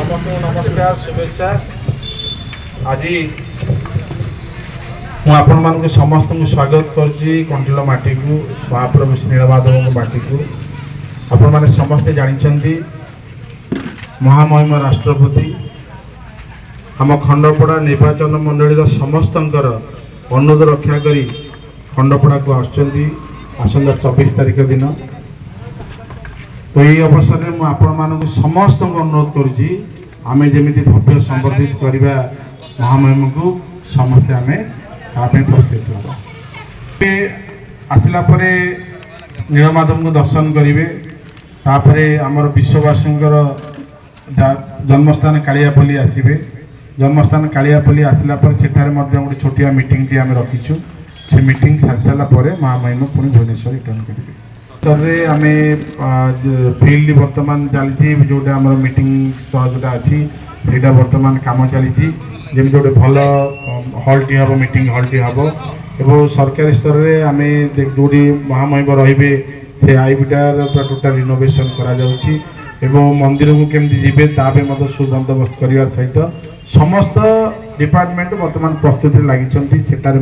नमस्कार शुभेच्छा। आज मुझे समस्त को स्वागत करुच्ची कंठिल माटी को महाप्रभु श्री नीलमाधव माटी को। आपण मैंने समस्ते जानते महामहिम राष्ट्रपति आम खंडपड़ा निर्वाचन मंडली समस्त अनुरोध रक्षा करी खंडपड़ा को आसंता 24 तारीख दिन। तो ये अवसर में मुझे समस्त अनुरोध करुच्ची आमे जमी भव्य संबर्धित करवा महामहिम को समस्ते आम प्रस्तुत हाँ आसला नीलमाधव को दर्शन करेंगे। तापर आमर विश्ववासी जन्मस्थान कालियापल्ली आसवे। जन्मस्थान कालियापल्ली आसला सेठारे गोटे छोटिया मीटिंग टी आम रखीचु। से मीटिंग सारी सारापर महामहिम पुणी भुवनेश्वर रिटर्न करेंगे। सर आम फिल्ड बर्तमान चलती जोटा आम मीटिंग स्थल जोटा अच्छी से बर्तमान कम चली जमी गोटे भल हल्टी हम मीटिंग हल्टी हम एवं सरकारी स्तर में आम जोटी महामहिम रे से आईबीटार टोटाल रिनोवेशन करा मंदिर को केमती जीवे तापे सुबंदोबस्त करने सहित समस्त डिपार्टमेंट बर्तमान प्रस्तुति लगी। सेठारे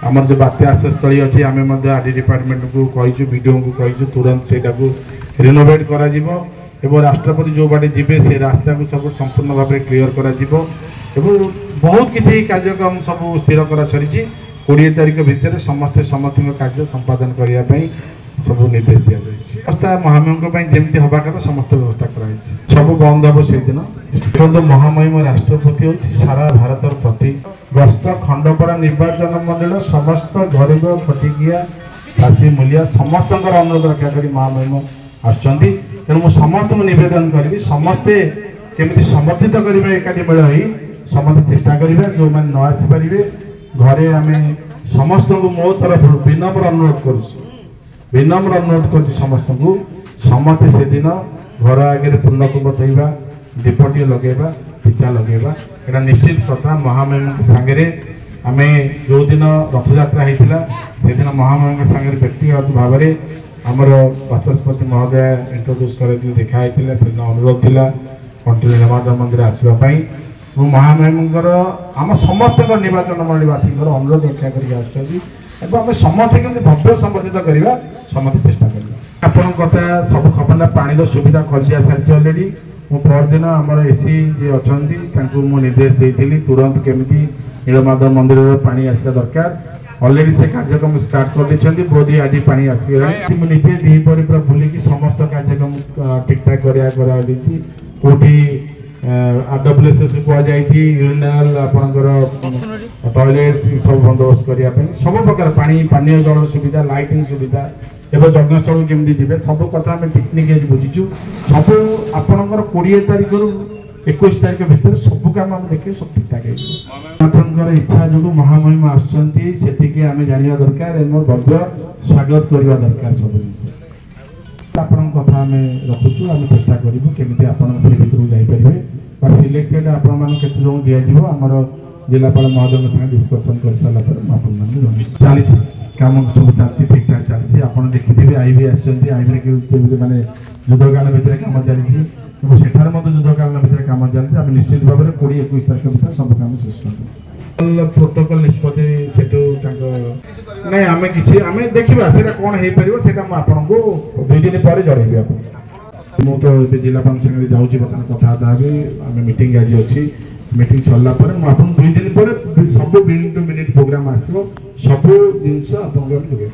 आमर जो बात्या आश्रयस्थली अच्छी आम आदि डिपार्टमेंट को कहीचु वीडियो को कहीचु तुरंत से रिनोवेट करा एवं राष्ट्रपति जो बाटे जीवे से रास्ता को सब संपूर्ण भाव में क्लीयर करा बहुत किसी कार्यक्रम सब स्थिर करा सरी 20 तारीख भितर समस्ते समस्त कार्य संपादन करने सब निर्देश दि जाए। व्यवस्था महामहिम जमी हवा कथा समस्त व्यवस्था कराई सब बंद हम से दिन। देखो महामहिम राष्ट्रपति हूँ सारा भारत प्रति गस्त खंडपड़ा निर्वाचन मंडल समस्त गरीब खटिकिया चाषी मूलिया समस्त अनुरोध रक्षा कर महामहिम आसुँच। तेणु मुझे समस्त को नवेदन करी समस्ते केमी समर्थित करेंगे एकाठी मेल हो समस्त चेष्टा करेंगे। जो मैंने न आसीपर घरे आम समस्त को मो तरफ विनम्र अनुरोध कर समस्त को समस्ते से दिन घर आगे पूर्णकुंभ थोड़ा दीपटी लगेगा टीका लगेगा यहाँ निश्चित कथा महामहिम सांगे आम जो दिन रथयात्रा होता से दिन महामहिम सांगे व्यक्तिगत भाव में आमर बाचस्पति महोदय इंट्रोड्यूस कर देखाई से अनुरोध था कंठिल नीलमाधव मंदिर आसवाई महामहिम आम समस्त निर्वाचन मंडलीवासी अनुरोध रक्षा कर समस्त के भव्य संबर्धित करवा समस्त चेष्टा कर आपण कथा सब खबर पानी सुविधा कर सारी अलरेडी परदिन आमर एसी जी अच्छा निर्देश देती तुरंत केमी नीलमाधव मंदिर पानी आसा दरकार अलरेडी से कार्यक्रम स्टार्ट कर देते बोधी आज पानी आसगला निजे दीपर पूरा बुलिकी समस्त कार्यक्रम ठीक ठाक कौटी आरडब्ल्यूएस कहुई यूरिनाल आपंकर टॉयलेट सब बंदोबस्त करने सब प्रकार पानी पानीय जल सुविधा लाइटिंग सुविधा एवं यज्ञस्थल केमती जी सब कथा आम पिकनिक आज बुझीचु सब आपणकर 20 तारीख रु 21 तारीख भितर सब कम आम देखिए सब ठीक ठाक नाथर इच्छा जो महामहिम आसुँच से आम जाना दरकार भव्य स्वागत करवा दरकार सब जिन आपण कथा आम रखुचु आम चेष्टा करूँ केमी आप भर जापर सिलेक्टेड आपण मैंने केत जन दिज्व आमर जिलापाल महोदय संगे डिस्कसन कर सारापर चली कम सब चलती ठीक ठाक चलती आप देखिए आईबी आसबी मानने युद्धकाल भितर कम चलती सेठार युद्धकाल भितर कम चलती आम निश्चित भाव में 20-21 तारीख भितर सब कम शेष कर प्रोटोकॉल निष्पत्ति से ना आम कि आम देखा से कौन हो पार आपन को 2 दिन पर जनइबी आप मुझे जिलापाल संगे जाऊँगी बर्तमान कथा आम मीटिंग आज अच्छी मीटिंग सरला मुझे 2 दिन पर सब मिनिट टू मिनिट प्रोग्राम आसो सब जिन आपको जोगे।